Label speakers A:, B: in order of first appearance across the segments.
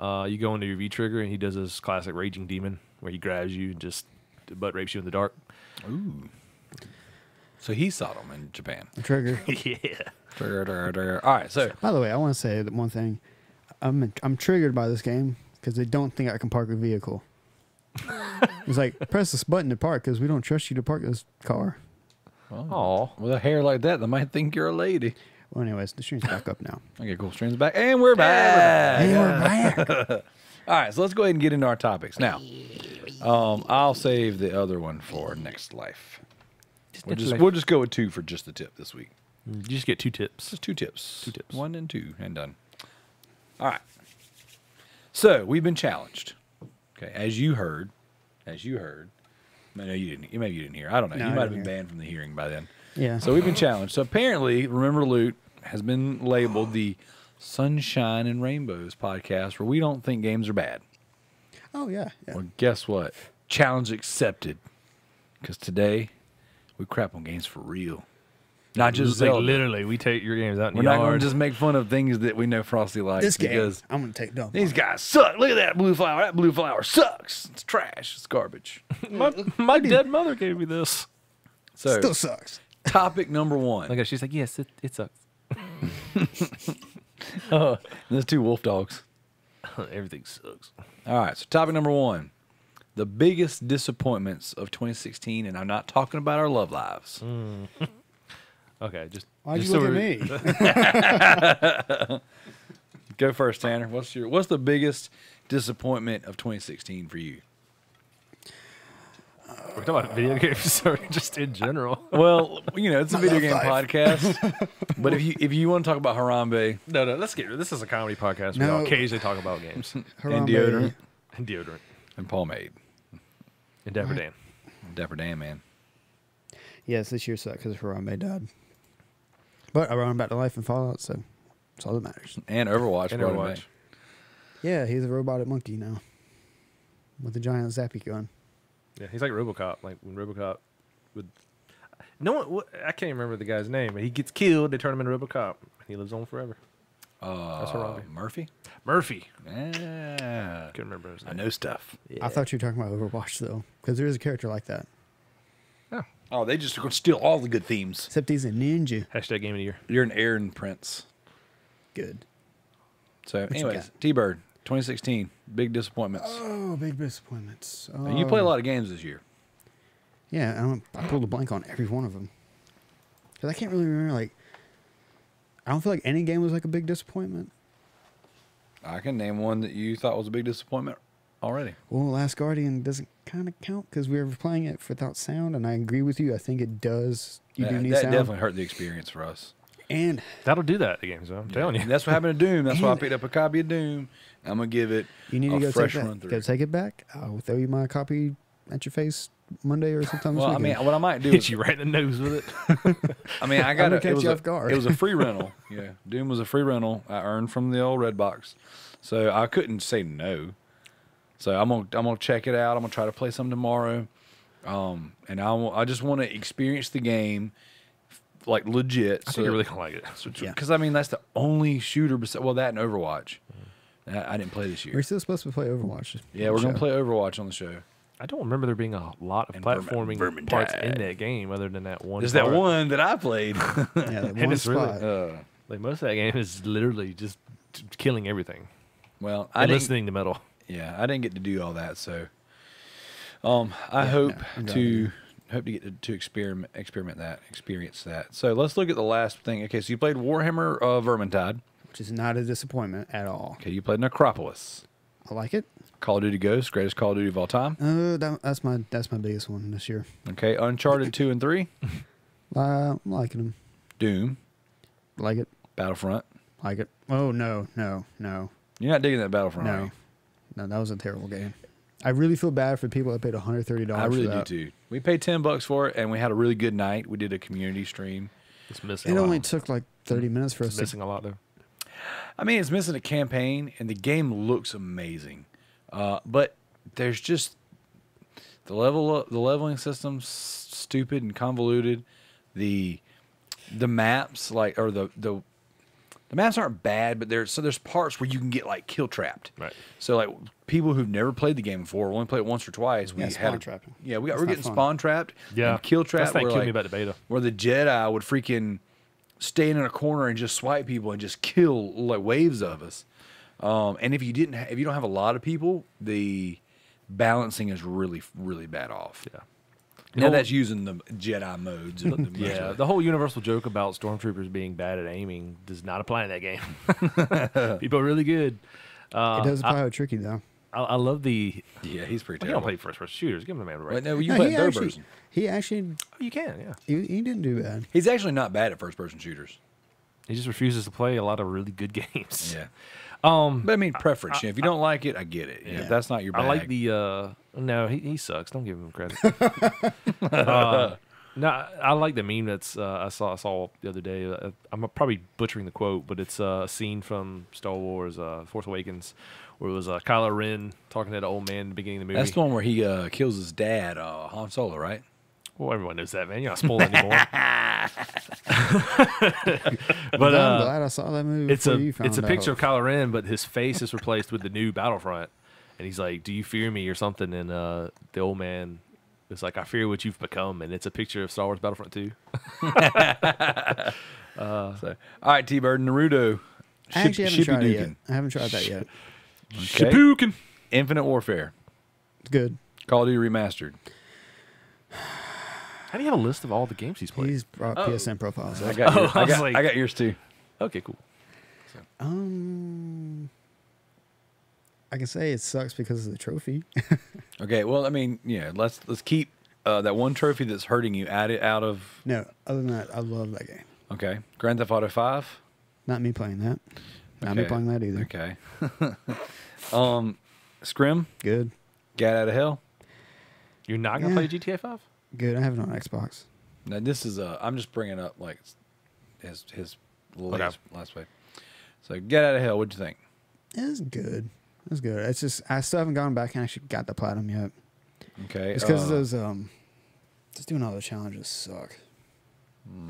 A: You go into your V trigger, and he does his classic Raging Demon, where he grabs you and just butt rapes you in the dark.
B: Ooh. So he saw them in Japan.
C: Trigger.
A: Yeah.
B: Trigger. All right, so
C: By the way, I want to say that one thing. I'm triggered by this game because they don't think I can park a vehicle. It's like, press this button to park because we don't trust you to park this car.
A: Oh.
B: with a hair like that, they might think you're a lady.
C: Well, anyways, the stream's back up now.
B: Okay, cool. Stream's back, and we're back.
C: Hey, we're back.
B: All right, so let's go ahead and get into our topics now. I'll save the other one for next life. We'll just go with 2 for just the tip this week.
A: You just get 2 tips.
B: Just 2 tips.
A: 2 tips.
B: 1 and 2, and done. All right. So we've been challenged. Okay, as you heard. No, you didn't. Maybe you didn't hear. I don't know.
C: No,
B: You
C: I
B: might have
C: didn't
B: been
C: hear.
B: banned from the hearing by then.
C: Yeah.
B: So we've been challenged. So apparently, Remember Loot has been labeled the Sunshine and Rainbows podcast, where we don't think games are bad.
C: Oh, yeah.
B: Well, guess what? Challenge accepted. Because today, we crap on games for real. Not just
A: like
B: Zelda.
A: literally, we take your games out in
B: We're
A: the
B: not going
A: yard.
B: to just make fun of things that we know Frosty likes.
C: This game,
B: because
C: I'm going to take dump.
B: these guys suck. Look at that blue flower. That blue flower sucks. It's trash. It's garbage.
A: my dead mother gave me this.
B: So,
C: Still sucks.
B: topic number 1.
A: Like she's like, yes, it sucks.
B: There's 2 wolf dogs.
A: Everything sucks.
B: All right. So, topic number 1. The biggest disappointments of 2016. And I'm not talking about our love lives.
A: Okay, just
C: Why'd
A: just
C: you look
A: we're-
C: at me?
B: Go first, Tanner. What's the biggest disappointment of 2016 for you?
A: We're talking about video games or just in general.
B: Well, it's a video game
C: love life.
B: podcast. But if you want to talk about Harambe
A: No, let's get this is a comedy podcast.
C: No.
A: We occasionally talk about games
B: and
C: Harambe.
B: deodorant
A: and deodorant
B: and pomade,
A: and Dapper Dan.
B: Dapper Dan, man.
C: Yes, this year sucked because Harambe died. But I brought him back to life in Fallout, so that's all that matters.
B: And Overwatch.
A: And
B: brought him
A: Overwatch.
B: back.
C: Yeah, he's a robotic monkey now. With a giant zappy gun.
A: Yeah, he's like RoboCop. Like when RoboCop would, I can't remember the guy's name, but he gets killed. They turn him into RoboCop. He lives on forever. That's Harambe.
B: Murphy.
A: Murphy.
B: Yeah.
A: Couldn't remember his
B: I
A: name.
B: know stuff.
C: I thought you were talking about Overwatch, though. Because there is a character like that.
B: Oh, they just are going to steal all the good themes.
C: Except he's a ninja.
A: Hashtag game of the year.
B: You're an Aaron Prince.
C: Good.
B: So,
C: you
B: anyways,
C: got?
B: T-Bird, 2016, big disappointments.
C: Oh, big disappointments.
B: And you play a lot of games this year.
C: Yeah, I pulled a blank on every one of them. Because I can't really remember, I don't feel like any game was like a big disappointment.
B: I can name one that you thought was a big disappointment already.
C: Well, Last Guardian doesn't kind of count because we were playing it without sound, and I agree with you. I think it does. You do need
B: that
C: sound.
B: definitely hurt the experience for us.
C: And
A: That'll do that. The games, though. I'm telling you.
B: And that's what happened to Doom. That's why I picked up a copy of Doom. I'm going to give it
C: you need
B: a
C: to go
B: fresh
C: take
B: run
C: that.
B: through.
C: Go take it back. I'll throw you my copy at your face Monday or sometime this
B: Well, I
C: weekend.
B: mean, what I might do
A: Hit
B: is,
A: you right in the nose with it.
B: I mean, I got
C: gonna
B: it.
C: catch
B: It was
C: you
B: a,
C: off guard.
B: it was a free rental. Yeah, Doom was a free rental. I earned from the old Redbox, so I couldn't say no. So I'm gonna check it out. I'm gonna try to play some tomorrow, and I just want to experience the game, like legit.
A: I think you're really gonna like it.
C: Yeah.
B: Because I mean that's the only shooter. Well, that and Overwatch. I didn't play this
C: We're
B: year.
C: still supposed to play Overwatch.
B: Yeah, we're gonna play Overwatch on the show.
A: I don't remember there being a lot of
B: And
A: platforming
B: Vermintide.
A: parts in that game, other than that one.
B: There's that
A: part.
B: one that I played.
C: Yeah, that
A: And
C: one
A: it's really-
C: spot.
A: Like most of that game is literally just killing everything.
B: Well,
A: And
B: I didn't.
A: listening to metal.
B: Yeah, I didn't get to do all that, so I hope
C: I'm
B: to get to experience that. So let's look at the last thing. Okay, so you played Warhammer Vermintide.
C: Which is not a disappointment at all.
B: Okay, you played Necropolis.
C: I like it.
B: Call of Duty Ghosts, greatest Call of Duty of all time.
C: That's my biggest one this year.
B: Okay, Uncharted 2 and 3,
C: I'm liking them.
B: Doom,
C: Like it.
B: Battlefront.
C: Like it. Oh no.
B: You're not digging that Battlefront, are you?
C: No, that was a terrible game. I really feel bad for people that paid $130.
B: I really
C: for
B: do
C: that.
B: too. We paid $10 for it, and we had a really good night. We did a community stream.
A: It's missing.
C: It
A: a lot.
C: only took like 30 minutes for us
A: It's
C: to.
A: missing a lot though.
B: I mean, it's missing a campaign, and the game looks amazing, but there's just the leveling system's stupid and convoluted. The maps, like, or the the maps aren't bad, but there's parts where you can get like kill trapped.
A: Right.
B: So like people who've never played the game before, only played it once or twice. We
C: Yeah,
B: had
C: spawn trapping.
B: Yeah, we're
C: That's not
B: getting
C: fun.
B: spawn trapped.
A: Yeah.
B: and kill trapped.
A: That's the thing
B: where,
A: killed me
B: like,
A: about the beta.
B: where the Jedi would freaking stand in a corner and just swipe people and just kill like waves of us. And if you don't have a lot of people, the balancing is really, really bad off.
A: Yeah.
B: Now that's using the Jedi modes.
A: Yeah, the whole universal joke about stormtroopers being bad at aiming does not apply in that game. People are really good.
C: It does apply with tricky though.
A: I love the.
B: Yeah, he's pretty
A: You don't
B: terrible.
A: play first-person shooters. Give him a man a break.
B: Right, no, you
C: No,
B: play
C: he
B: third
C: actually-
B: person.
C: He actually,
A: Oh, you can, yeah.
C: he didn't do bad.
B: He's actually not bad at first-person shooters.
A: He just refuses to play a lot of really good games.
B: Yeah,
A: Um,
B: but I mean preference. If you don't like it, I get it.
C: Yeah.
B: If that's not your bag.
A: I like the. No, he sucks. Don't give him credit. No, I like the meme that's I saw the other day. I'm probably butchering the quote, but it's a scene from Star Wars: Force Awakens, where it was Kylo Ren talking to the old man in the beginning of the movie.
B: That's the one where he kills his dad, Han Solo, right?
A: Well, everyone knows that, man. You're not spoiling anymore.
C: But
A: but
C: I'm glad I saw that movie.
A: it's
C: before you found
A: a
C: out.
A: picture of Kylo Ren, but his face is replaced with the new Battlefront, and he's like, "Do you fear me?" or something, and the old man is like, "I fear what you've become," and it's a picture of Star Wars Battlefront 2.
B: So, all right, T-Bird, Naruto.
C: I actually haven't tried it yet.
B: Shippy-dookin'.
C: I haven't tried that yet.
B: Okay.
A: Shippuden.
B: Infinite Warfare.
C: It's good.
B: Call of Duty Remastered.
A: How do you have a list of all the games he's played?
C: He's brought PSN profiles.
B: I
C: up.
B: got,
A: Oh, I was
B: I got yours too.
A: Okay, cool.
C: I can say it sucks because of the trophy.
B: Okay, well, I mean, yeah, let's keep that one trophy that's hurting you out of.
C: No, other than that, I love that game.
B: Okay, Grand Theft Auto 5.
C: Not me playing that. Not me
B: Okay.
C: playing that either.
B: Okay. Scrim.
C: Good.
B: Get Out of Hell.
A: You're not gonna
C: Yeah.
A: play GTA 5?
C: Good. I have it on Xbox.
B: Now this is I'm just bringing up like his last play. So Get Out of Hell. What'd you think?
C: It's good. It's good. It's just I still haven't gone back and actually got the platinum yet.
B: Okay.
C: It's because those just doing all the challenges suck.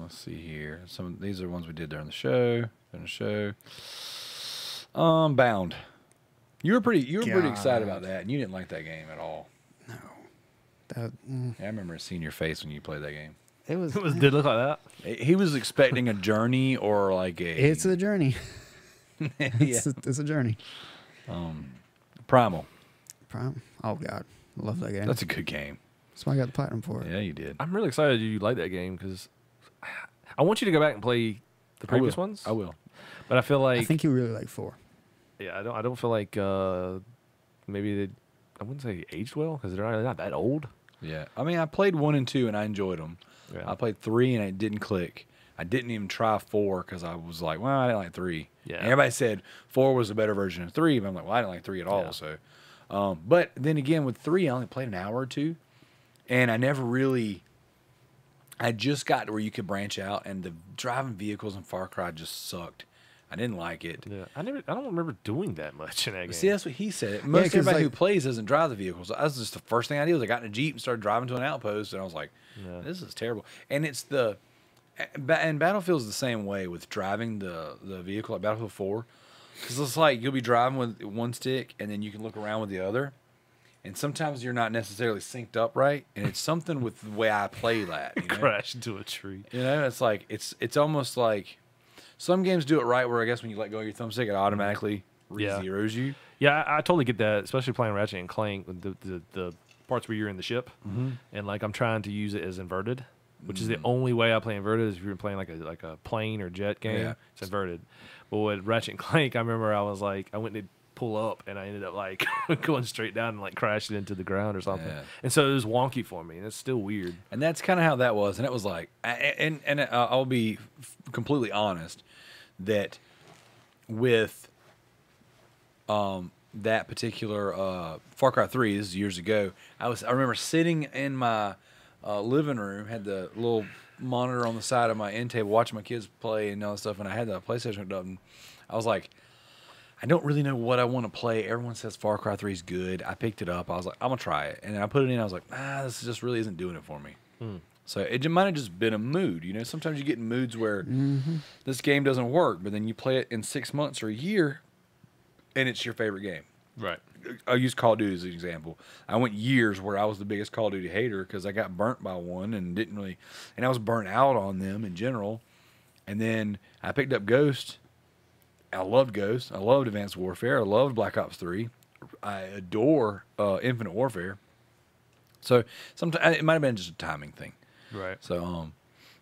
B: Let's see here. These are ones we did during the show. Bound. You were pretty excited about that, and you didn't like that game at all.
C: No. That
B: Yeah, I remember seeing your face when you played that game.
C: it was.
A: Did it look like that?
B: He was expecting a journey or like a.
C: It's a journey.
B: yeah.
C: It's a journey.
B: Primal.
C: Oh God, I love that game.
B: That's a good game.
C: That's why I got the platinum for it.
B: Yeah, you did.
A: I'm really excited you like that game because I want you to go back and play the previous ones.
B: I will.
A: But I feel like
C: I think you really like 4.
A: yeah, I don't feel like maybe they. I wouldn't say aged well because they're not that old.
B: Yeah. I mean, I played 1 and 2 and I enjoyed them.
A: Yeah.
B: I played 3 and it didn't click. I didn't even try 4 because I was like, well, I didn't like 3.
A: Yeah.
B: And everybody said 4 was a better version of 3, but I'm like, well, I didn't like 3 at all.
A: Yeah.
B: So, but then again, with 3, I only played an hour or 2, and I never really. I just got to where you could branch out, and the driving vehicles in Far Cry just sucked. I didn't like it.
A: Yeah, I don't remember doing that much in that game.
B: See, that's what he said. Most
C: 'cause,
B: everybody who
C: like-
B: plays doesn't drive the vehicles. That's just the first thing I did was I got in a Jeep and started driving to an outpost, and I was like,
A: Yeah.
B: this is terrible. And it's and Battlefield's the same way with driving the vehicle at Battlefield 4. Because it's like you'll be driving with one stick, and then you can look around with the other. And sometimes you're not necessarily synced up right, and it's something with the way I play that. You know?
A: Crash into a tree.
B: You know, it's like it's almost like some games do it right, where I guess when you let go of your thumbstick, it automatically
A: Yeah.
B: re-zeros you.
A: Yeah, I totally get that, especially playing Ratchet and Clank, with the parts where you're in the ship, and like I'm trying to use it as inverted, which is the only way I play inverted. Is if you're playing like a plane or jet game,
B: Yeah.
A: it's inverted. But with Ratchet and Clank, I remember I was like, I went to pull up, and I ended up like going straight down and like crashing into the ground or something.
B: Yeah.
A: And so it was wonky for me, and it's still weird.
B: And that's kind of how that was. And it was like, and I'll be completely honest that with that particular Far Cry 3, this is years ago, I remember sitting in my living room, had the little monitor on the side of my end table, watching my kids play and all that stuff, and I had the PlayStation hooked up, and I was like, I don't really know what I want to play. Everyone says Far Cry 3 is good. I picked it up. I was like, I'm going to try it. And then I put it in. I was like, this just really isn't doing it for me. So it might have just been a mood. You know, sometimes you get in moods where this game doesn't work, but then you play it in 6 months or a year, and it's your favorite game.
A: Right.
B: I'll use Call of Duty as an example. I went years where I was the biggest Call of Duty hater because I got burnt by one and didn't really, and I was burnt out on them in general. And then I picked up Ghost. I loved Ghost. I loved Advanced Warfare. I loved Black Ops 3. I adore Infinite Warfare. So sometimes it might have been just a timing thing.
A: Right.
B: So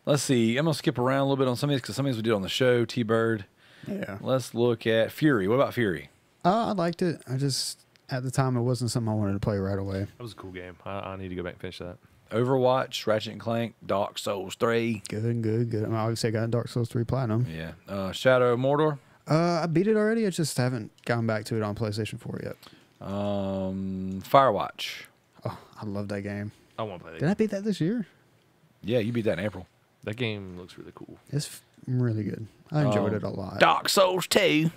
B: let's see. I'm gonna skip around a little bit on some of these because some of these we did on the show. T-Bird.
C: Yeah.
B: Let's look at Fury. What about Fury?
C: I liked it. I just at the time it wasn't something I wanted to play right away.
A: That was a cool game. I need to go back and finish that.
B: Overwatch, Ratchet and Clank, Dark Souls 3.
C: Good. I obviously got Dark Souls 3 Platinum.
B: Yeah. Shadow of Mordor.
C: I beat it already. I just haven't gone back to it on PlayStation 4 yet.
B: Firewatch.
C: Oh, I love that game.
A: I want to play that
C: Did
A: game.
C: I beat that this year?
B: Yeah, you beat that in April.
A: That game looks really cool.
C: It's really good. I enjoyed it a lot.
B: Dark Souls 2.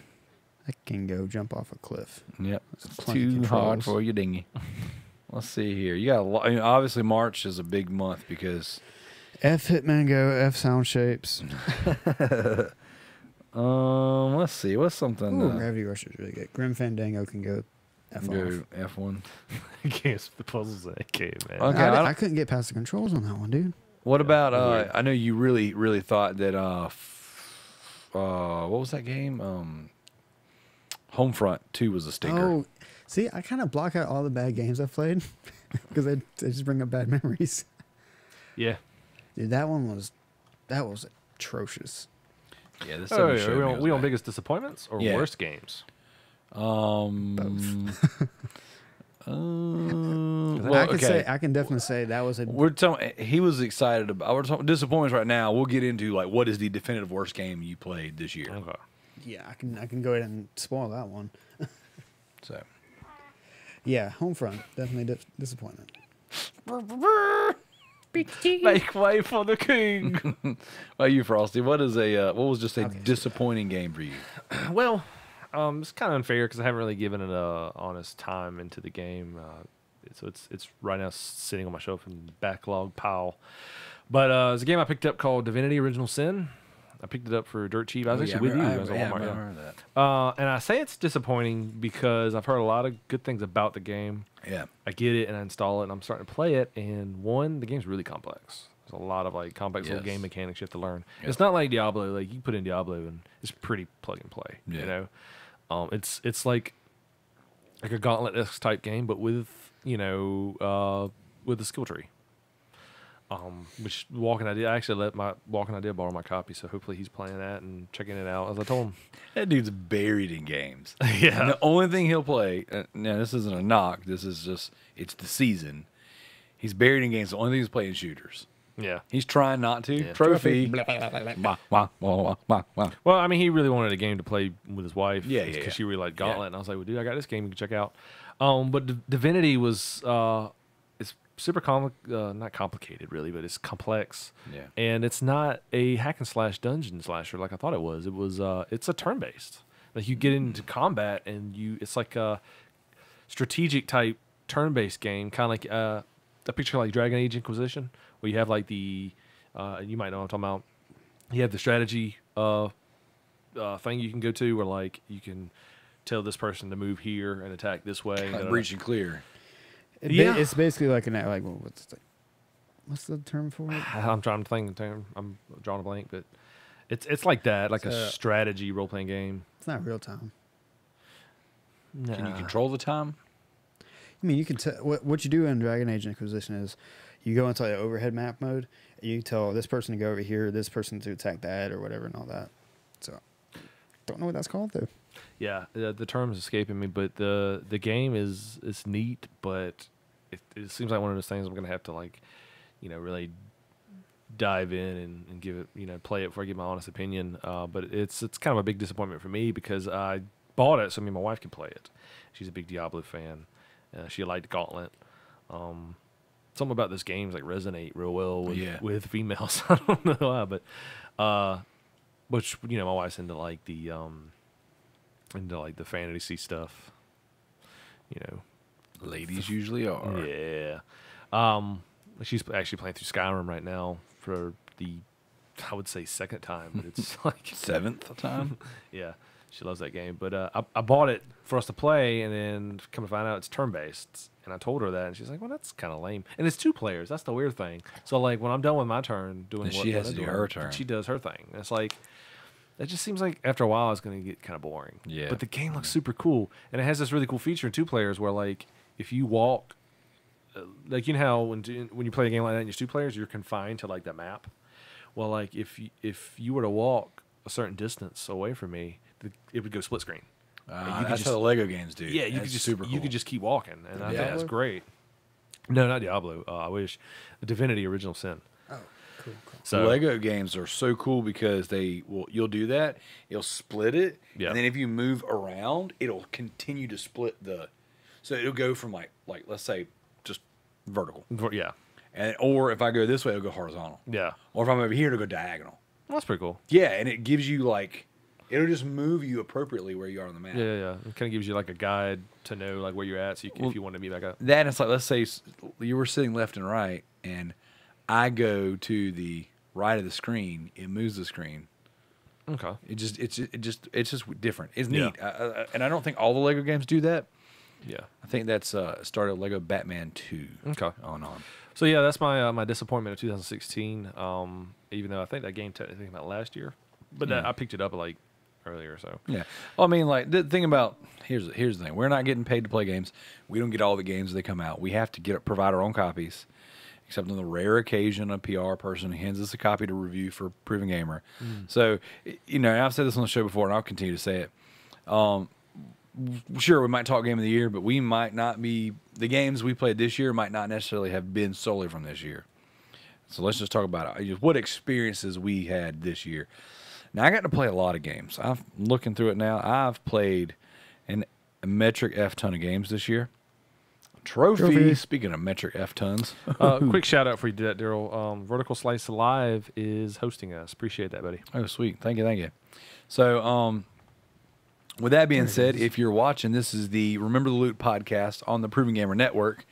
C: I can go jump off a cliff.
B: Yep.
C: It's
B: It's
C: plenty
B: too hard
C: controls.
B: for your dinghy. Let's see here. You got a lot. I mean, obviously, March is a big month because.
C: F Hitman Go, F Sound Shapes.
B: Let's see. What's something?
C: Ooh, Gravity Rush is really good. Grim Fandango can go F off.
B: Go F1.
A: Games, the puzzles in that game, man.
B: Okay.
C: I couldn't get past the controls on that one, dude.
B: What about?
A: weird.
B: I know you really thought that. What was that game? Homefront 2 was a stinker.
C: Oh, see, I kind of block out all the bad games I've played because they just bring up bad memories.
A: Yeah.
C: Dude, that was atrocious.
B: Yeah, this
A: Oh,
B: showed me it was
A: we on
B: bad.
A: biggest disappointments or
B: Yeah.
A: worst games?
C: Both.
B: Well,
C: I can
B: okay.
C: I can definitely say that was a.
B: We're talking. He was excited about. We're talking disappointments right now. We'll get into like what is the definitive worst game you played this year.
A: Okay.
C: Yeah, I can go ahead and spoil that one.
B: So
C: Yeah, Homefront definitely disappointment.
A: Make way for the king.
B: well, you Frosty, what is a what was just a disappointing game for you?
A: Well, it's kind of unfair because I haven't really given it a honest time into the game. So it's right now sitting on my shelf in backlog pile. But it's a game I picked up called Divinity: Original Sin. I picked it up for dirt cheap. I was actually with you. I was at Walmart, yeah.
B: remember that.
A: And I say it's disappointing because I've heard a lot of good things about the game.
B: Yeah,
A: I get it and I install it and I'm starting to play it. And one, the game's really complex. There's a lot of like complex little
B: Yes.
A: game mechanics you have to learn.
B: Yep.
A: It's not like Diablo. Like you put in Diablo and it's pretty plug and play.
B: Yeah.
A: You know, it's like a Gauntlet-esque type game, but with with a skill tree. Which Walking Idea, I actually let my Walking Idea borrow my copy, so hopefully he's playing that and checking it out. As I told him,
B: that dude's buried in games.
A: yeah,
B: And the only thing he'll play. Now this isn't a knock. This is just it's the season. He's buried in games. The only thing he's playing is shooters.
A: yeah.
B: He's trying not to.
A: Yeah.
B: Trophy. Wah, wah, wah, wah, wah.
A: Well, I mean, he really wanted a game to play with his wife.
B: Yeah,
A: because
B: yeah.
A: she really liked Gauntlet,
B: Yeah.
A: and I was like, "Well, dude, I got this game you can check out." But Divinity was it's super not complicated really, but it's complex.
B: Yeah.
A: And it's not a hack and slash dungeon slasher like I thought it was. It was it's a turn based. Like you get into combat and it's like a strategic type turn based game, kind of like a picture like Dragon Age Inquisition, where you have like the you might know what I'm talking about. You have the strategy thing you can go to where like you can tell this person to move here and attack this way.
B: Like breach and clear.
A: Yeah.
C: It's basically like what's the term for it?
A: I'm trying to think. I'm drawing a blank, but it's like that, like a
C: So-
A: strategy role playing game.
C: It's not real time.
B: Can you control the time?
C: I mean, you can tell what you do in Dragon Age Inquisition is you go into the overhead map mode and you tell this person to go over here, this person to attack that or whatever and all that. So, don't know what that's called though.
A: Yeah, the term is escaping me, but the game is neat, but it seems like one of those things I'm gonna have to like, really dive in and give it, play it before I give my honest opinion. But it's kind of a big disappointment for me because I bought it so me and my wife could play it. She's a big Diablo fan. She liked Gauntlet. Something about this game's like resonate real well with females. I don't know why, but which my wife's into like the fantasy stuff.
B: Ladies usually are.
A: Yeah. She's actually playing through Skyrim right now for the, I would say, second time, but it's like
B: Seventh time.
A: yeah, she loves that game. But I bought it for us to play, and then come to find out it's turn based. And I told her that, and she's like, "Well, that's kind of lame." And it's 2 players. That's the weird thing. So like when I'm done with my turn doing
B: And
A: what
B: she has
A: what
B: to
A: I'm
B: do
A: doing,
B: her turn.
A: she does her thing. And it's like it just seems like after a while it's going to get kind of boring.
B: Yeah.
A: But the game looks super cool, and it has this really cool feature in 2 players where like if you walk, like you know how when you play a game like that and you're 2 players, you're confined to like that map. Well, like if you were to walk a certain distance away from me, it would go split screen.
B: That's how the Lego games do.
A: Yeah, you
B: That's
A: could just
B: super cool.
A: you could just keep walking, and I think that's
C: Diablo?
A: great. No, not Diablo. I wish Divinity: Original Sin.
C: Oh, cool.
A: So
B: Lego games are so cool because you'll do that. It'll split it,
A: Yeah.
B: and then if you move around, it'll continue to split so it'll go from like let's say just vertical,
A: yeah,
B: or if I go this way, it'll go horizontal,
A: yeah,
B: or if I'm over here, it'll go diagonal.
A: well, that's pretty cool.
B: Yeah, and it gives you it'll just move you appropriately where you are on the map.
A: Yeah. It kind of gives you like a guide to know like where you're at, so you can, if you want to be back up.
B: That it's like let's say you were sitting left and right, and I go to the right of the screen, it moves the screen.
A: Okay.
B: It's just different. It's
A: Yeah.
B: neat, and I don't think all the Lego games do that.
A: Yeah.
B: I think that's started Lego Batman 2
A: Okay.
B: on.
A: So yeah, that's my my disappointment of 2016. Even though I think that game technically came out last year, but I picked it up like earlier. So
B: Yeah. Well, I mean, like the thing about here's the thing: we're not getting paid to play games. We don't get all the games as they come out. We have to provide our own copies. Except on the rare occasion a PR person hands us a copy to review for Proven Gamer. So, and I've said this on the show before, and I'll continue to say it. Sure, we might talk Game of the Year, but we might not be – the games we played this year might not necessarily have been solely from this year. So let's just talk about it. What experiences we had this year. Now, I got to play a lot of games. I'm looking through it now. I've played a metric F ton of games this year. Trophy. Speaking of metric F tons.
A: quick shout out for you, did that, Daryl. Vertical Slice Live is hosting us. Appreciate that, buddy.
B: Oh, sweet. Thank you. So, with that being said, if you're watching, this is the Remember the Loot podcast on the Proven Gamer Network.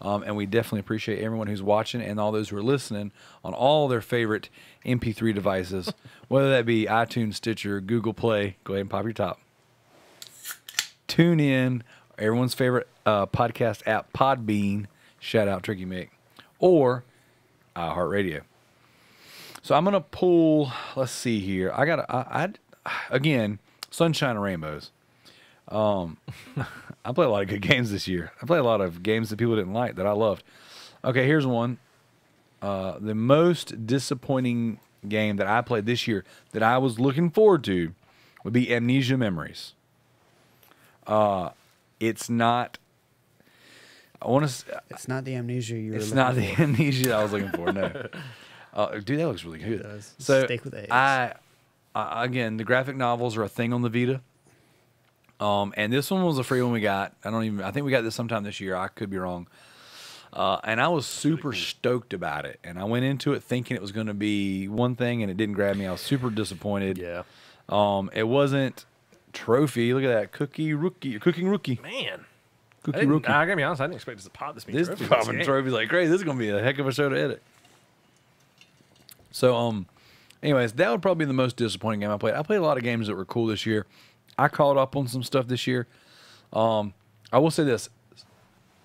B: And we definitely appreciate everyone who's watching and all those who are listening on all their favorite MP3 devices, whether that be iTunes, Stitcher, Google Play. Go ahead and pop your top. Tune in. Everyone's favorite podcast app, Podbean. Shout out Tricky Mick. Or iHeartRadio. So I'm going to pull, let's see here. Again, Sunshine and Rainbows. I played a lot of good games this year. I played a lot of games that people didn't like that I loved. Okay, here's one. The most disappointing game that I played this year that I was looking forward to would be Amnesia Memories. It's not.
C: It's not the amnesia you were
B: It's
C: looking
B: not the
C: for.
B: amnesia I was looking for. No, dude, that looks really good.
C: It does.
B: So
C: Steak with eggs.
B: again, the graphic novels are a thing on the Vita. And this one was a free one we got. I think we got this sometime this year. I could be wrong. And I was super stoked about it. And I went into it thinking it was going to be one thing, and it didn't grab me. I was super disappointed.
A: Yeah.
B: It wasn't Trophy. Look at that. Cooking Rookie.
A: Man.
B: Cookie Rookie.
A: I gotta be honest, I didn't expect this to pop this many
B: This
A: trophies.
B: popping trophies like crazy. This is going to be a heck of a show to edit. So, anyways, that would probably be the most disappointing game I played. I played a lot of games that were cool this year. I caught up on some stuff this year. I will say this.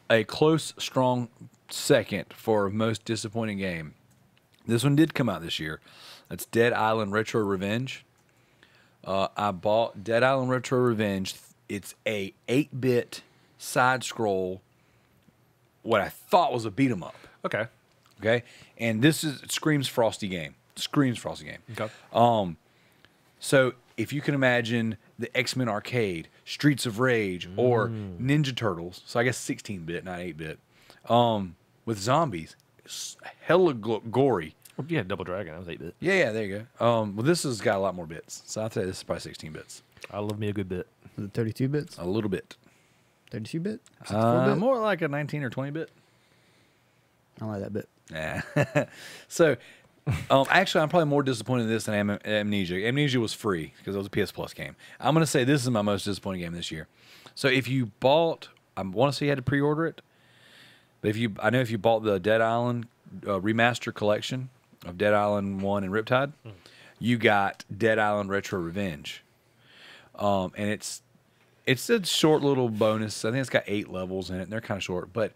B: A close, strong second for most disappointing game. This one did come out this year. That's Dead Island Retro Revenge. I bought Dead Island Retro Revenge. It's a 8-bit side scroll. What I thought was a beat 'em up.
A: Okay.
B: Okay, and it screams Frosty game.
A: Okay.
B: So if you can imagine the X-Men arcade, Streets of Rage, or Ninja Turtles, so I guess 16-bit, not 8-bit, with zombies, it's hella gory.
A: Well, yeah, Double Dragon. I was 8-bit.
B: Yeah, there you go. Well, this has got a lot more bits, so I'll tell you this is probably 16 bits.
A: I love me a good bit.
C: Was it 32 bits?
B: A little bit.
C: 32 bit? 64 bit?
B: More like a 19 or 20 bit.
C: I like that bit.
B: Yeah. So, actually, I'm probably more disappointed in this than Amnesia. Amnesia was free because it was a PS Plus game. I'm going to say this is my most disappointing game this year. So, if you bought, I want to say you had to pre-order it. But I know if you bought the Dead Island remaster collection of Dead Island 1 and Riptide, you got Dead Island Retro Revenge. And it's a short little bonus. I think it's got 8 levels in it, and they're kind of short. But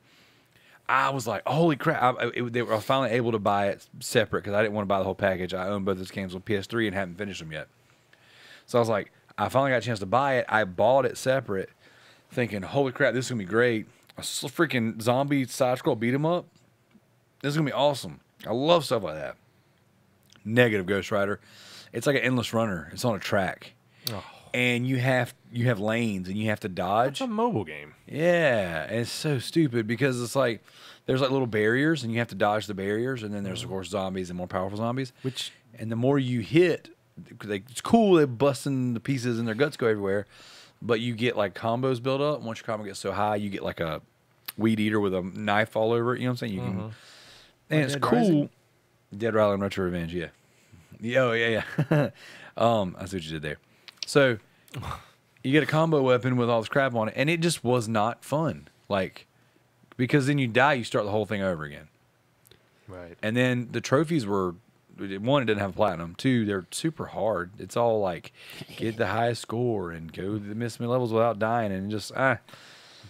B: I was like, holy crap. I was finally able to buy it separate because I didn't want to buy the whole package. I own both those games on PS3 and haven't finished them yet. So I was like, I finally got a chance to buy it. I bought it separate thinking, holy crap, this is going to be great. A freaking zombie side-scroll beat-em-up. This is going to be awesome. I love stuff like that. Negative, Ghost Rider. It's like an endless runner. It's on a track.
A: Oh.
B: And you have lanes and you have to dodge.
A: It's a mobile game.
B: Yeah, and it's so stupid because it's like there's like little barriers and you have to dodge the barriers, and then there's of course zombies and more powerful zombies. And the more you hit, it's cool. They busting the pieces and their guts go everywhere, but you get like combos built up. And once your combo gets so high, you get like a weed eater with a knife all over it. You know what I'm saying? You can, and it's
C: Dead
B: cool.
C: Rising?
B: Dead Island Retro Revenge, yeah. Oh yeah. I see what you did there. So you get a combo weapon with all this crap on it, and it just was not fun. Like, because then you die, you start the whole thing over again.
A: Right.
B: And then the trophies were, one, it didn't have platinum. 2, they're super hard. It's all like get the highest score and go the missing levels without dying, and just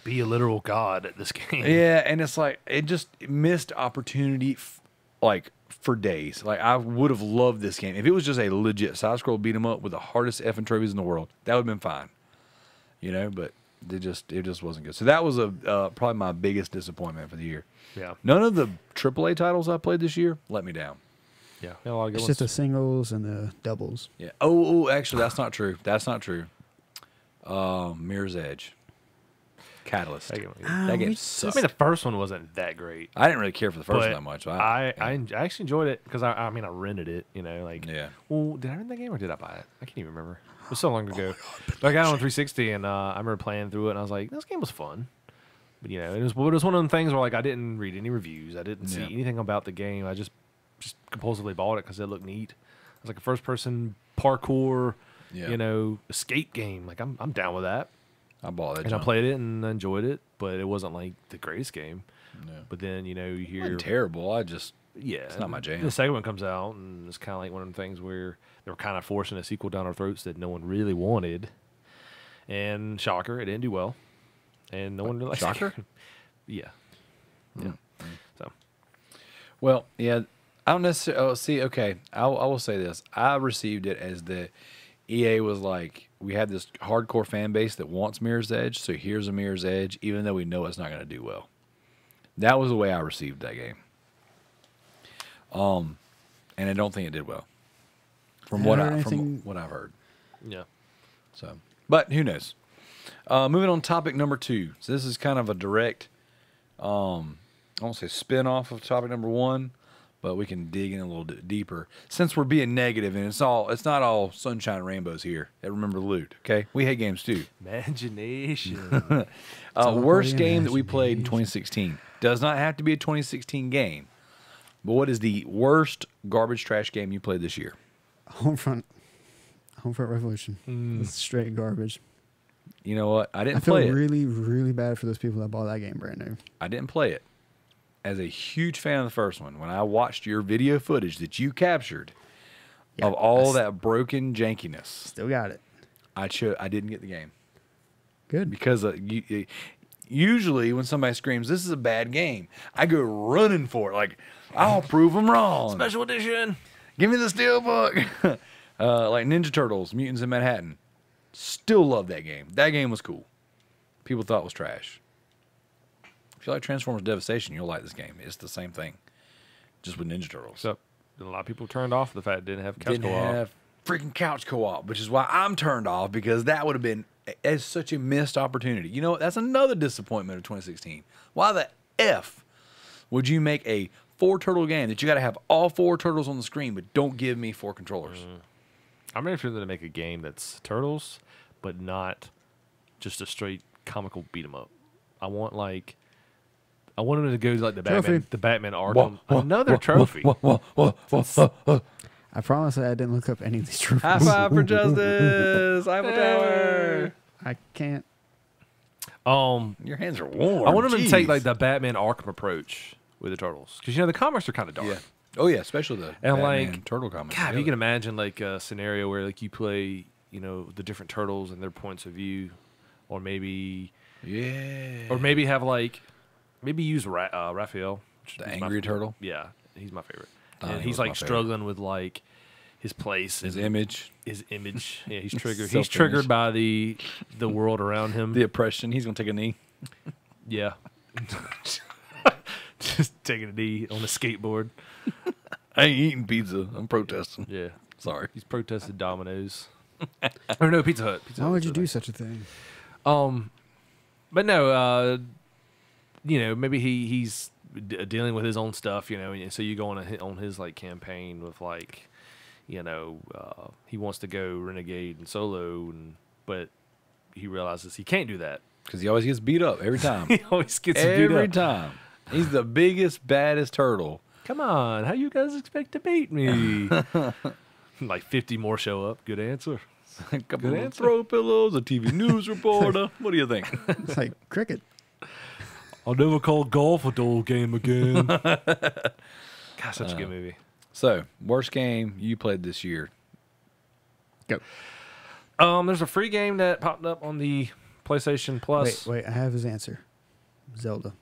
A: Be a literal god at this game.
B: yeah. And it's like it just missed opportunity, like for days. Like I would have loved this game if it was just a legit side scroll beat 'em up with the hardest effing trophies in the world. That would have been fine, you know. But it just wasn't good. So that was probably my biggest disappointment for the year.
A: Yeah.
B: None of the AAA titles I played this year let me down.
A: Yeah. A lot of good
C: It's
A: ones.
C: just the singles and the doubles.
B: Yeah. Oh, actually, that's not true. That's not true. Mirror's Edge, Catalyst.
A: That game-
B: That game
A: I
B: sucked.
A: mean, the first one wasn't that great.
B: I didn't really care for the first
A: But
B: one that much.
A: I actually enjoyed it because I rented it. You know, like
B: Yeah.
A: Well, did I rent that game or did I buy it? I can't even remember. It was so long ago. But I got it on 360 and I remember playing through it and I was like, this game was fun. But you know, it was one of them things where like I didn't read any reviews. I didn't see
B: Yeah.
A: anything about the game. I just compulsively bought it because it looked neat. It was like a first person parkour,
B: Yeah.
A: you know, escape game. Like I'm down with that.
B: I bought that.
A: And I played it and enjoyed it, but it wasn't like the greatest game.
B: No.
A: But then, you know, you
B: It
A: hear
B: wasn't terrible.
A: yeah,
B: It's not my jam.
A: The second one comes out, and it's kind of like one of them things where they were kind of forcing a sequel down our throats that no one really wanted. And shocker, it didn't do well, and no one really liked
B: Shocker?
A: it. Yeah, yeah. So
B: Well, yeah, I don't necessarily. Oh, see, okay, I will say this. I received it as the EA was like, we have this hardcore fan base that wants Mirror's Edge, so here's a Mirror's Edge, even though we know it's not going to do well. That was the way I received that game. And I don't think it did well, from what I've heard.
A: yeah,
B: So, but who knows? Moving on, to topic number 2. So this is kind of a direct, I won't say spin-off of topic number 1, but we can dig in a little bit deeper since we're being negative, and it's not all sunshine and rainbows here. And remember loot, okay? We hate games too.
A: imagination.
B: Worst game that we played in 2016 does not have to be a 2016 game, but what is the worst garbage trash game you played this year?
C: Homefront Revolution. It's straight garbage.
B: You know what? I
C: I
B: didn't
C: feel
B: play it.
C: really, really bad for those people that bought that game brand new.
B: I didn't play it. As a huge fan of the first one, when I watched your video footage that you captured of all that broken jankiness,
C: Still got it.
B: I didn't get the game
C: Good.
B: because usually when somebody screams, "This is a bad game," I go running for it. Like, I'll prove them wrong.
A: Special edition.
B: Give me the steelbook. Like Ninja Turtles, Mutants in Manhattan. Still love that game. That game was cool. People thought it was trash. If you like Transformers Devastation, you'll like this game. It's the same thing, just with Ninja Turtles.
A: So a lot of people turned off the fact it didn't have couch
B: Didn't
A: co-op.
B: have freaking couch co-op, which is why I'm turned off, because that would have been as such a missed opportunity. You know what? That's another disappointment of 2016. Why the F would you make a 4-turtle game that you got to have all 4 turtles on the screen, but don't give me 4 controllers?
A: I'm ready for them to make a game that's Turtles, but not just a straight comical beat 'em up. I want them to go like
C: Trophy.
A: the Batman Arkham. Another trophy.
C: I promise that I didn't look up any of these trophies.
B: High five for justice, Eiffel Tower.
C: I can't.
B: Your hands are warm.
A: I want them to take
B: Jeez.
A: like the Batman Arkham approach with the turtles, because the comics are kind of dark.
B: Yeah. Oh yeah, especially the
A: And
B: Batman
A: like
B: turtle comics.
A: God, if you
B: Yeah.
A: can imagine like a scenario where like you play, the different turtles and their points of view, or maybe have like maybe use Raphael, which
B: The
A: is my
B: angry
A: favorite.
B: turtle?
A: Yeah, he's my favorite.
B: Oh,
A: And
B: he
A: he's
B: was my
A: like
B: favorite.
A: struggling with like his place,
B: his
A: and
B: image,
A: his image. Yeah, he's triggered. He's
B: Self-image.
A: triggered by the world around him.
B: the oppression. He's gonna take a knee.
A: Yeah. Just taking a knee on a skateboard.
B: I ain't eating pizza. I'm protesting.
A: Yeah.
B: Sorry.
A: He's protested Domino's. Or no, Pizza Hut. Pizza
C: Why
A: Hut
C: would
A: was
C: you
A: the
C: do
A: thing.
C: such a thing?
A: But no, maybe he's dealing with his own stuff, and so you go on his like campaign with like, he wants to go renegade and solo, but he realizes he can't do that.
B: Because he always gets beat up every time.
A: He always gets beat
B: every
A: up.
B: time. He's the biggest, baddest turtle.
A: Come on, how you guys expect to beat me? Like 50 more show up. Good answer.
B: A couple
A: Good
B: of
A: answer.
B: throw pillows, a TV news reporter. What do you think?
C: It's like cricket.
A: I'll never call golf a dull game again. Gosh, such a good movie.
B: So, worst game you played this year?
C: Go.
A: There's a free game that popped up on the PlayStation Plus.
C: Wait, I have his answer. Zelda.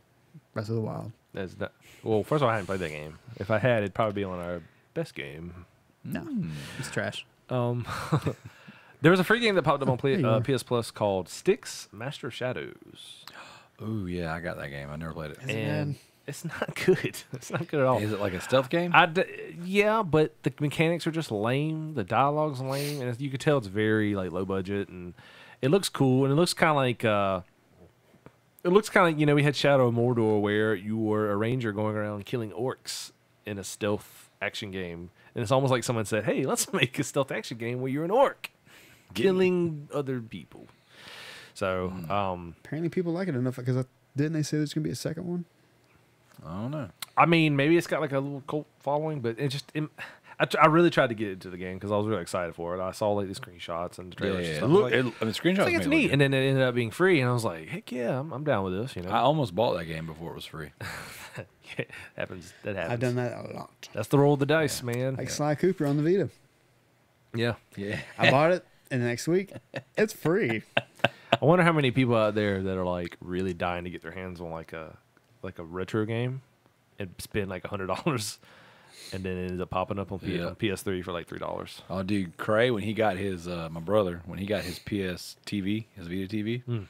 C: Breath of the Wild.
A: That's not, well, first of all, I hadn't played that game. If I had, it'd probably be on our best game.
C: No, it's trash.
A: There was a free game that popped up on
C: There you are.
A: PS Plus called Styx Master Shadows.
B: Ooh, yeah, I got that game. I never played it.
C: Is it
A: And
C: bad?
A: it's not good. It's not good at all.
B: Is it like a stealth game?
A: Yeah, but the mechanics are just lame. The dialogue's lame, and you can tell it's very like low budget, and it looks cool, and it looks kind of like we had Shadow of Mordor, where you were a ranger going around killing orcs in a stealth action game, and it's almost like someone said, "Hey, let's make a stealth action game where you're an orc killing other people." So,
C: Apparently, people like it enough because didn't they say there's gonna be a second one?
B: I don't know.
A: I mean, maybe it's got like a little cult following, but I really tried to get into the game because I was really excited for it. I saw like the screenshots and the
B: Yeah,
A: trailers.
B: yeah.
A: And
B: It
A: stuff.
B: look,
A: I
B: it,
A: was
B: I mean, screenshots
A: like, it's
B: made it look
A: neat,
B: good.
A: and then it ended up being free, and I was like, heck yeah, I'm down with this.
B: I almost bought that game before it was free.
A: Yeah, happens. That happens.
C: I've done that a lot.
A: That's the roll of the dice, man.
C: Like Sly Cooper on the Vita.
A: Yeah.
B: Yeah.
C: I bought it, and the next week, it's free.
A: I wonder how many people out there that are like really dying to get their hands on like a retro game and spend like $100, and then it ends up popping up on
B: Yeah.
A: on PS3 for like $3.
B: Oh, dude, Cray, when he got his, my brother, when he got his PS TV, his Vita TV,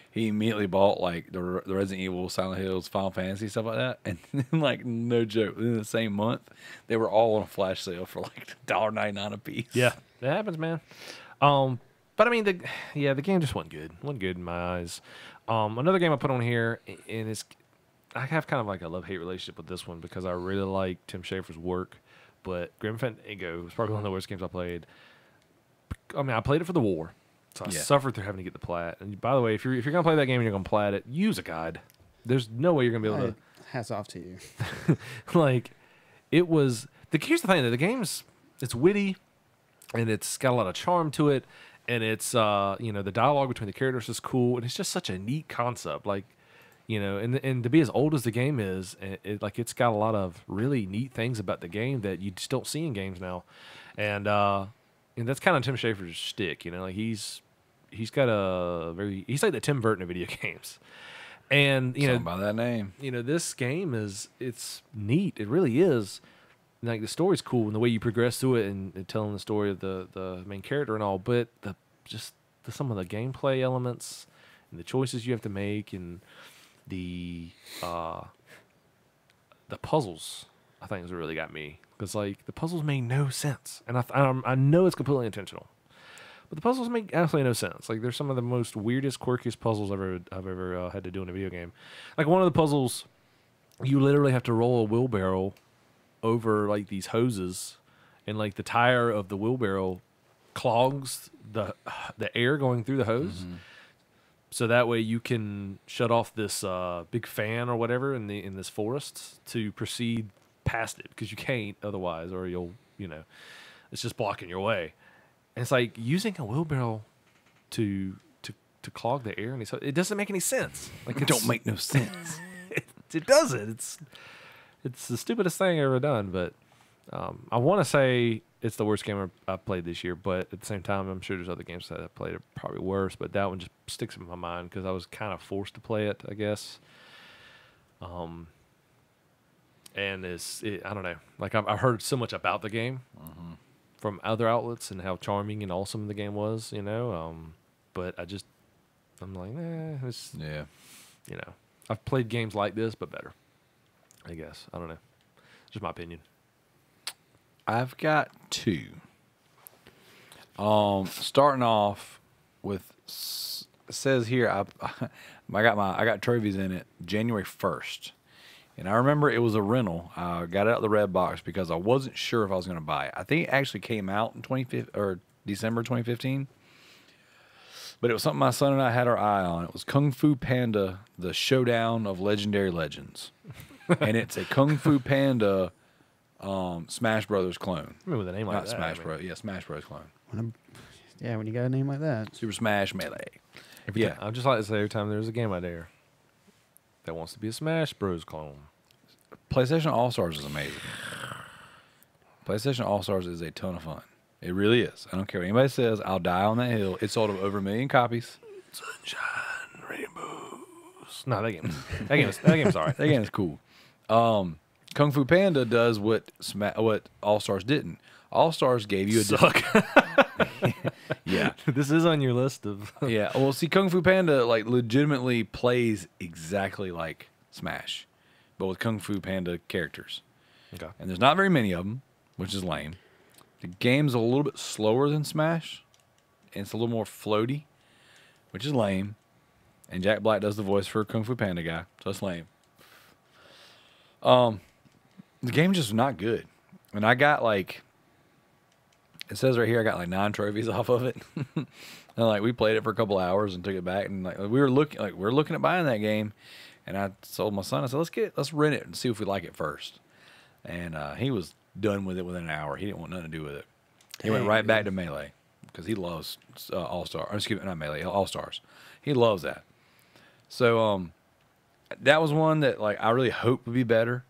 B: he immediately bought like the Resident Evil, Silent Hills, Final Fantasy, stuff like that. And then, like, no joke, within the same month, they were all on a flash sale for like $1.99 a piece.
A: Yeah, that happens, man. But I mean, the game just wasn't good. Wasn't good in my eyes. Another game I put on here, and I have kind of like a love-hate relationship with this one because I really like Tim Schafer's work, but Grim Fandango was probably one of the worst games I played. I mean, I played it for the war, so I
B: Yeah.
A: suffered through having to get the plat. And by the way, if you're gonna play that game and you're gonna plat it, use a guide. There's no way you're gonna be able
C: Hats off to you.
A: to like. It was here's the thing that the game's it's witty, and it's got a lot of charm to it, and it's the dialogue between the characters is cool, and it's just such a neat concept, like. And to be as old as the game is, it's got a lot of really neat things about the game that you just don't see in games now, and that's kind of Tim Schafer's shtick. Like he's got he's like the Tim Burton of video games, and
B: Something by that name.
A: this game it's neat. It really is. Like the story's cool and the way you progress through it and telling the story of the main character and all, but some of the gameplay elements and the choices you have to make and the puzzles, I think, is what really got me, because like the puzzles make no sense, and I know it's completely intentional, but the puzzles make absolutely no sense. Like they're some of the most weirdest, quirkiest puzzles I've ever had to do in a video game. Like one of the puzzles, you literally have to roll a wheelbarrow over like these hoses, and like the tire of the wheelbarrow clogs the air going through the hose. So that way you can shut off this big fan or whatever in this forest to proceed past it, because you can't otherwise, or it's just blocking your way. And it's like using a wheelbarrow to to clog the air, and it doesn't make any sense. Like
B: It don't make no sense.
A: it doesn't. It's the stupidest thing I've ever done. But I want to say it's the worst game I've played this year. But at the same time, I'm sure there's other games that I played are probably worse. But that one just sticks in my mind because I was kind of forced to play it, I guess. And I don't know. Like I've heard so much about the game from other outlets and how charming and awesome the game was, but I'm like, it's,
B: Yeah.
A: I've played games like this, but better, I guess. I don't know. Just my opinion.
B: I've got two. Starting off with, it says here, I got trophies in it January 1st. And I remember it was a rental. I got it out of the red box because I wasn't sure if I was going to buy it. I think it actually came out in December 2015. But it was something my son and I had our eye on. It was Kung Fu Panda: The Showdown of Legendary Legends. And it's a Kung Fu Panda Smash Brothers clone.
A: I mean, with a name like
B: Not
A: that.
B: Smash Bros. Yeah, Smash Bros. Clone.
C: When you got a name like that.
B: Super Smash Melee.
A: Yeah. I'd just like to say every time there's a game out there that wants to be a Smash Bros. Clone.
B: PlayStation All-Stars is amazing. PlayStation All-Stars is a ton of fun. It really is. I don't care what anybody says. I'll die on that hill. It sold over 1 million copies.
A: Sunshine, rainbows. No, that game's all right.
B: That game is cool. Kung Fu Panda does what All-Stars didn't. All-Stars gave you a
A: Suck.
B: Yeah.
A: This is on your list of.
B: Yeah. Well, see, Kung Fu Panda like legitimately plays exactly like Smash, but with Kung Fu Panda characters.
A: Okay.
B: And there's not very many of them, which is lame. The game's a little bit slower than Smash, and it's a little more floaty, which is lame. And Jack Black does the voice for Kung Fu Panda guy, so it's lame. The game's just not good. And I got like, it says right here, I got like 9 trophies off of it. And like we played it for a couple hours and took it back, and like we were looking at buying that game, and I told my son, I said, let's rent it and see if we like it first. And he was done with it within an hour. He didn't want nothing to do with it. He went right back to Melee because he loves All-Star. Excuse me, not Melee, All-Stars. He loves that. So that was one that like I really hope would be better.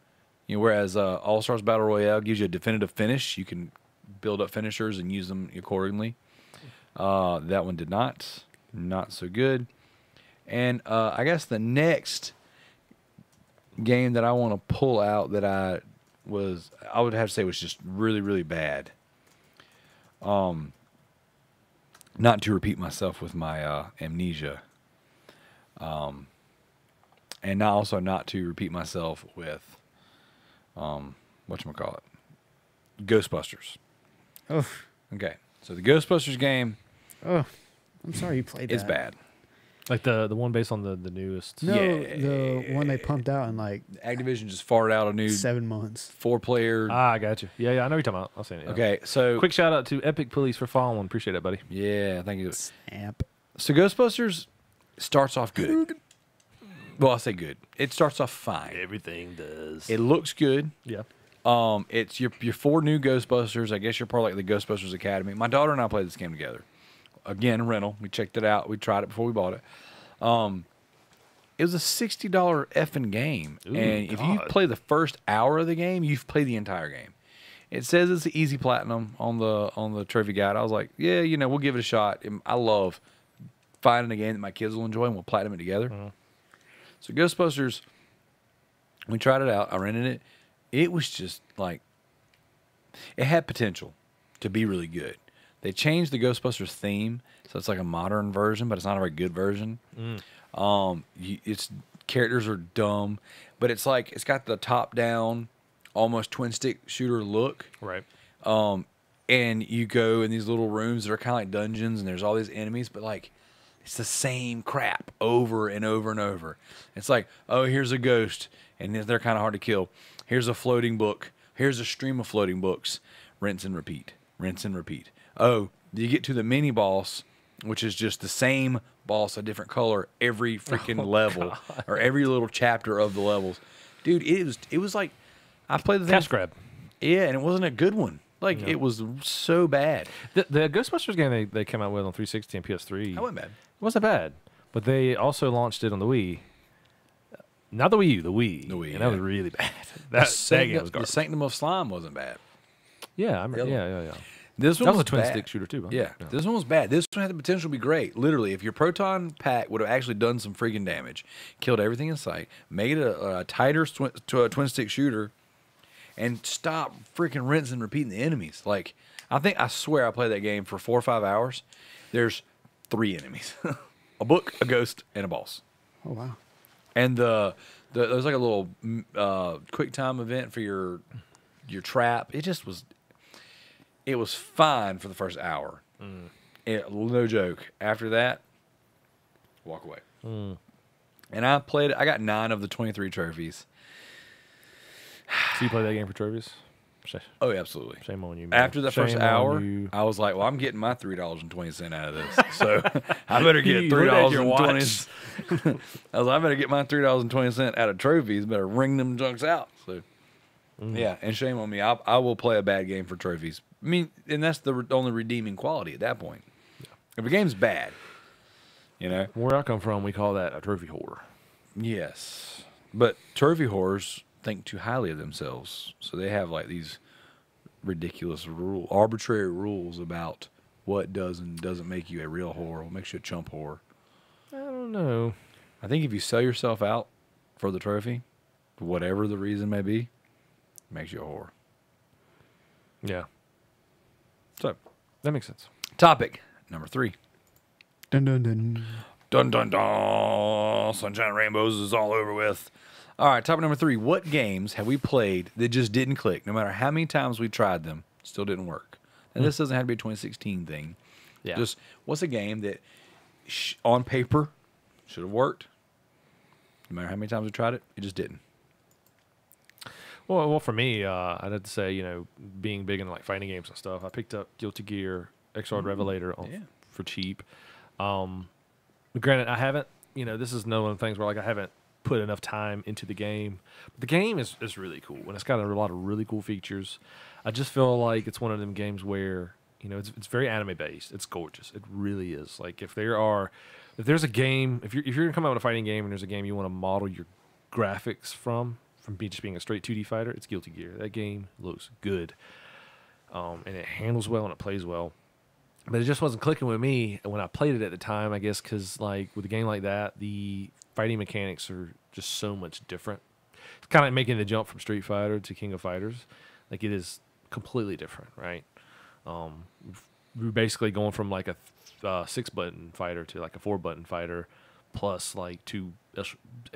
B: Whereas All-Stars Battle Royale gives you a definitive finish. You can build up finishers and use them accordingly. That one did not. Not so good. And I guess the next game that I want to pull out that I would have to say was just really, really bad. Not to repeat myself with my amnesia. And not to repeat myself with whatchamacallit? Ghostbusters.
C: Oh,
B: Okay. So the Ghostbusters game
C: I'm sorry you played that.
B: is bad.
A: Like the one based on the newest.
C: No,
B: Yeah.
C: the one they pumped out in like
B: Activision just farted out a new
C: 7 months.
B: 4-player.
A: I got you. Yeah, I know what you're talking about. I've seen it. Yeah.
B: Okay, so
A: Quick shout out to Epic Police for following. Appreciate it, buddy.
B: yeah, thank you.
C: Snap.
B: So Ghostbusters starts off good. Well, I say good. It starts off fine.
A: Everything does.
B: It looks good.
A: Yeah.
B: It's your 4 new Ghostbusters. I guess you're part of like the Ghostbusters Academy. My daughter and I played this game together. Again, rental. We checked it out. We tried it before we bought it. It was a $60 effing game.
A: Ooh,
B: and if you
A: God.
B: play the first hour of the game, you've played the entire game. It says it's an easy platinum on the trophy guide. I was like, yeah, we'll give it a shot. I love finding a game that my kids will enjoy, and we'll platinum it together. So Ghostbusters, we tried it out. I rented it. It was just like, it had potential to be really good. They changed the Ghostbusters theme, so it's like a modern version, but it's not a very good version. Its characters are dumb, but it's like it's got the top-down, almost twin-stick shooter look.
A: Right.
B: And you go in these little rooms that are kind of like dungeons, and there's all these enemies, but like it's the same crap over and over and over. It's like, oh, here's a ghost, and they're kind of hard to kill. Here's a floating book. Here's a stream of floating books. Rinse and repeat. Rinse and repeat. Oh, you get to the mini boss, which is just the same boss, a different color every freaking level, or every little chapter of the levels. Dude, it was like I played the thing.
A: Cash grab.
B: Yeah, and it wasn't a good one. Like,
A: Yeah.
B: it was so bad.
A: The Ghostbusters game they came out with on 360 and PS3
B: That wasn't bad.
A: wasn't bad, but they also launched it on the Wii. Not the Wii U, the Wii.
B: The Wii,
A: and that was
B: yeah.
A: really bad.
B: The
A: That game was
B: the
A: garbage.
B: Sanctum of Slime wasn't bad.
A: Yeah,
B: The other
A: yeah.
B: This
A: That
B: one
A: was a twin
B: bad.
A: stick shooter too. Huh?
B: Yeah, this one was bad. This one had the potential to be great. Literally, if your proton pack would have actually done some freaking damage, killed everything in sight, made it a tighter twin stick shooter, and stop freaking rinsing and repeating the enemies. Like, I swear I played that game for 4 or 5 hours. There's 3 enemies: a book, a ghost, and a boss.
C: Oh wow.
B: And there's like a little quick time event for your trap. It just was. It was fine for the first hour. No joke. After that, walk away. And I played. I got 9 of the 23 trophies.
A: So you play that game for trophies?
B: Oh, absolutely.
A: Shame on you, man.
B: After the first
A: Shame on
B: hour,
A: you.
B: I was like, "Well, I'm getting my $3.20 out of this, so I better get
A: You looked at your
B: $3.20." I was like, "I better get my $3.20 out of trophies. Better ring them junks out." So, yeah, and shame on me. I will play a bad game for trophies. I mean, and that's the only redeeming quality at that point. If a game's bad, you know.
A: Where I come from, we call that a trophy whore.
B: Yes, but trophy whores think too highly of themselves, so they have like these ridiculous arbitrary rules about what does and doesn't make you a real whore, what makes you a chump whore.
A: I don't know.
B: I think if you sell yourself out for the trophy, for whatever the reason may be, it makes you a whore.
A: Yeah,
B: So,
A: that makes sense.
B: topic number 3.
C: Dun dun dun.
B: Dun dun dun. Sunshine and Rainbows is all over with. All right, topic number 3. What games have we played that just didn't click? No matter how many times we tried them, still didn't work. And this doesn't have to be a 2016 thing.
A: Yeah.
B: Just what's a game that on paper should have worked? No matter how many times we tried it, it just didn't.
A: Well, for me, I'd have to say, you know, being big into like fighting games and stuff, I picked up Guilty Gear Xrd Revelator for cheap. Granted, I haven't, you know, this is one of the things where like I haven't put enough time into the game. But the game is really cool, and it's got a lot of really cool features. I just feel like it's one of them games where, you know, it's very anime based. It's gorgeous. It really is. Like if there's a game, if you're gonna come out with a fighting game and there's a game you want to model your graphics from just being a straight 2D fighter, it's Guilty Gear. That game looks good, and it handles well and it plays well. But it just wasn't clicking with me when I played it at the time, I guess, because like with a game like that, the fighting mechanics are just so much different. It's kind of like making the jump from Street Fighter to King of Fighters. Like it is completely different, right? We're basically going from like a 6-button fighter to like a 4-button fighter, plus like 2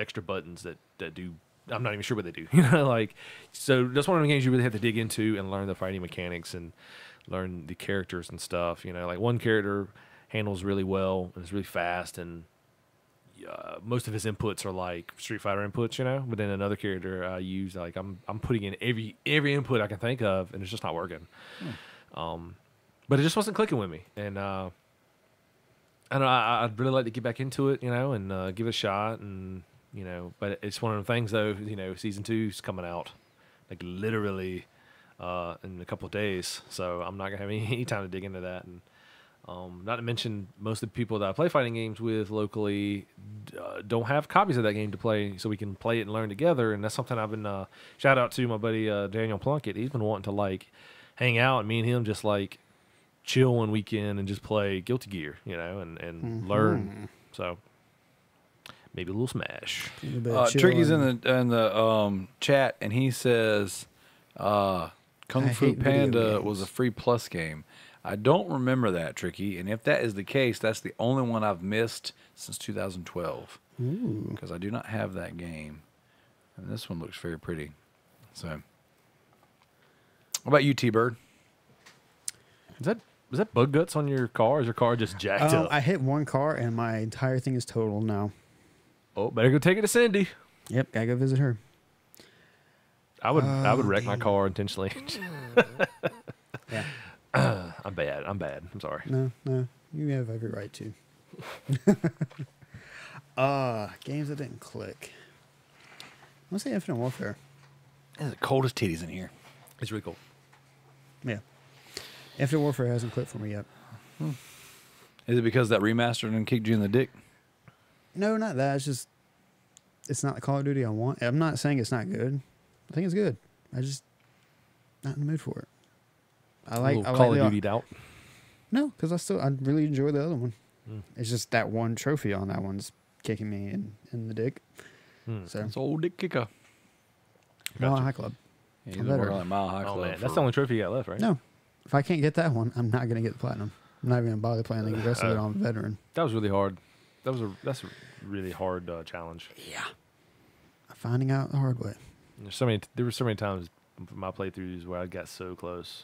A: extra buttons that do. I'm not even sure what they do. You know, like so that's one of the games you really have to dig into and learn the fighting mechanics and learn the characters and stuff. You know, like one character handles really well and is really fast, and most of his inputs are like Street Fighter inputs. You know, but then another character I use, like I'm putting in every input I can think of, and it's just not working. But it just wasn't clicking with me, and I don't know, I'd really like to get back into it, you know, and give it a shot, and you know, but it's one of the things though, you know, season 2 is coming out like literally in a couple of days, so I'm not gonna have any time to dig into that. And not to mention most of the people that I play fighting games with locally don't have copies of that game to play, so we can play it and learn together. And that's something I've been shout out to my buddy Daniel Plunkett. He's been wanting to like hang out, and me and him just like chill one weekend and just play Guilty Gear, you know, and learn. So maybe a little Smash.
B: Tricky's in the chat, and he says Kung Fu
C: hate video
B: Panda
C: games.
B: was a free plus game. I don't remember that, Tricky, and if that is the case, that's the only one I've missed since 2012. Because I do not have that game, and this one looks very pretty. So, what about you, T-Bird?
A: Is that bug guts on your car? Is your car just jacked up?
C: I hit one car and my entire thing is total now.
A: Oh, better go take it to Cindy.
C: Yep, gotta go visit her.
A: I would wreck my car intentionally.
C: Yeah.
A: I'm bad. I'm sorry.
C: No, you have every right to. Games that didn't click. I want to say Infinite Warfare.
B: It's the coldest titties in here.
A: It's really cool.
C: Yeah. Infinite Warfare hasn't clicked for me yet.
B: Is it because that remastered and kicked you in the dick?
C: No, not that. It's just it's not the Call of Duty I want. I'm not saying it's not good. I think it's good. I just not in the mood for it. I like
A: Call
C: the-
A: of Duty out.
C: No, because I really enjoy the other one.
A: Mm.
C: It's just that one trophy on that one's kicking me in the dick.
A: Hmm.
C: So
B: It's old dick kicker.
C: Mile
A: Gotcha.
C: High Club.
B: Yeah,
C: I
B: he's
C: better.
B: working like Mile High
A: Oh
B: Club.
A: man, that's
B: for-
A: the only trophy you got left, right?
C: No, if I can't get that one, I'm not gonna get the platinum. I'm not even gonna bother playing the rest of it on veteran.
A: That was really hard. That's a really hard challenge.
C: Yeah, I'm finding out the hard way.
A: There were so many times in my playthroughs where I got so close,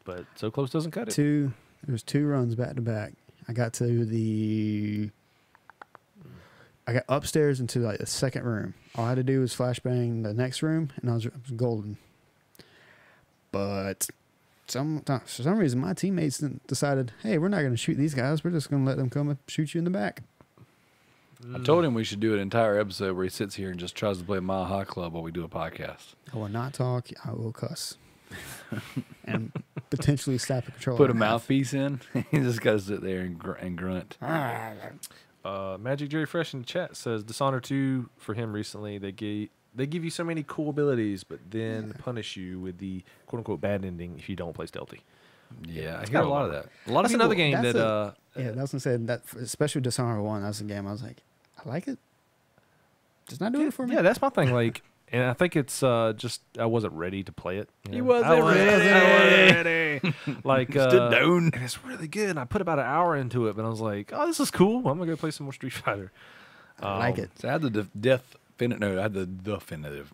A: but so close doesn't cut it.
C: There was 2 runs back to back. I got upstairs into like the second room. All I had to do was flashbang the next room, and I was golden. But for some reason, my teammates decided, hey, we're not going to shoot these guys. We're just going to let them come and shoot you in the back.
B: I told him we should do an entire episode where he sits here and just tries to play Mile High Club while we do a podcast.
C: I will not talk. I will cuss. And potentially slap a controller.
B: Put a
C: in half.
B: mouthpiece in. He just got to sit there and grunt.
A: Magic Jerry Fresh in the chat says Dishonored 2 for him recently. They give you so many cool abilities, but then punish you with the quote unquote bad ending if you don't play stealthy.
B: Yeah, I
A: It's
B: hear a
A: kinda
B: lot of that. A lot of
A: That's
B: people,
A: another game
C: that's
A: that
C: Yeah, that's what I said. That especially Dishonored 1. That's a game I was like, I like it. Just not doing it for me.
A: yeah, that's my thing. Like, and I think it's just I wasn't ready to play it. you
B: He
A: know?
B: wasn't
A: I wasn't
B: ready.
A: ready. Like,
B: Stood down.
A: and it's really good. And I put about an hour into it, but I was like, oh, this is cool. I'm gonna go play some more Street Fighter.
C: I like it.
B: So I had the I had the definitive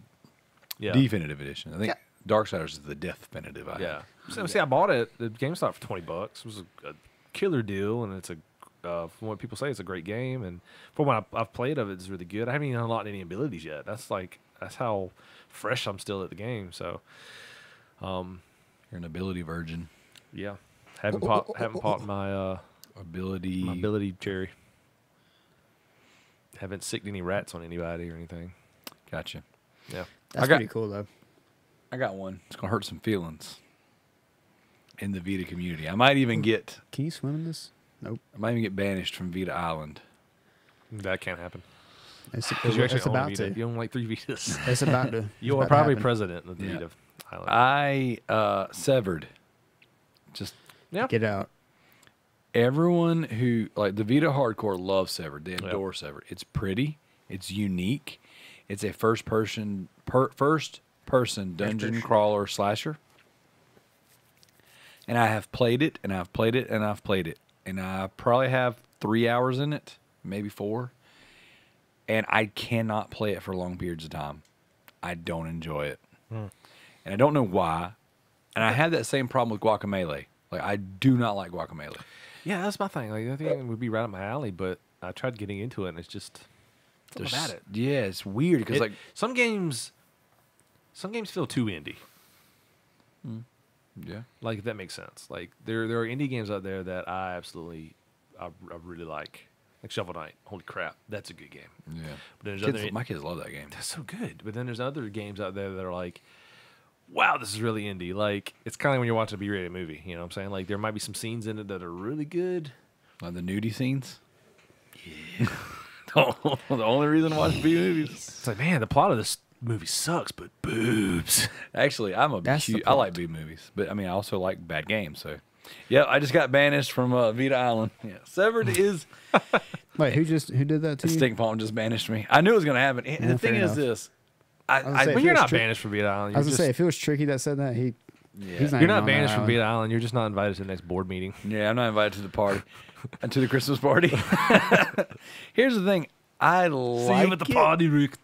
B: edition. I think Darksiders is the definitive.
A: Yeah. So, see, I bought it at GameStop for $20. It was a killer deal, and it's from what people say, it's a great game. And from what I've played of it, it's really good. I haven't even unlocked any abilities yet. That's how fresh I'm still at the game. So,
B: You're an ability virgin.
A: yeah, haven't popped my ability cherry. Haven't sicked any rats on anybody or anything.
B: Gotcha.
A: Yeah.
C: That's pretty cool though.
B: I got one. It's gonna hurt some feelings in the Vita community. I might even get
C: Can you swim in this? Nope.
B: banished from Vita Island.
A: That can't happen.
C: It's,
A: Because you actually
C: it's
A: own a
C: about
A: Vita.
C: to.
A: You own like 3 Vitas.
C: It's about to.
A: You
C: it's
A: are
C: about to
A: probably
C: happen.
A: president of the
B: Yeah.
A: Vita Island.
B: I severed. Just
A: Yeah.
C: Get out.
B: everyone who like the Vita hardcore loves Severed. They adore Severed. It's pretty. It's unique. It's a first person dungeon crawler slasher. And I have played it, and I've played it, and I've played it, and I probably have 3 hours in it, maybe 4. And I cannot play it for long periods of time. I don't enjoy it, and I don't know why. And I had that same problem with Guacamelee. Like I do not like Guacamelee.
A: Yeah, that's my thing. Like, I think it would be right up my alley, but I tried getting into it, and it's just something about it.
B: Yeah, it's weird because like
A: some games feel too indie.
B: yeah,
A: Like if that makes sense. Like there are indie games out there that I really like Shovel Knight. Holy crap, that's a good game.
B: yeah.
A: But then there's
B: Kids, my kids love that game.
A: that's so good. But then there's other games out there that are like, wow, this is really indie. Like it's kind of like when you're watching a B-rated movie. You know what I'm saying? Like there might be some scenes in it that are really good.
B: Like the nudie scenes. Yeah. the only reason to watch B movies.
A: It's like, man, the plot of this movie sucks, but boobs.
B: Actually,
C: That's the
B: I like B movies, but I mean, I also like bad games. So, yeah, I just got banished from Vita Island. Yeah, Severed is
C: Wait, who did that to you?
B: Stink Palm just banished me. I knew it was gonna happen. And the
C: fair
B: thing is
C: enough.
B: this,
C: was gonna say,
A: But
C: if
A: you're
C: it was
A: not
C: tri-
A: banished from Beat Island.
C: I was
A: You're
C: gonna say,
A: just-
C: if it was Tricky that said that, he's
B: yeah,
C: not
A: you're
C: even
A: not
C: on
A: banished
C: that
A: from
C: island.
A: Beat Island. You're just not invited to the next board meeting.
B: yeah, I'm not invited to the party and to the Christmas party. Here's the thing, I like
A: See you at the
B: it.
A: party, Rick.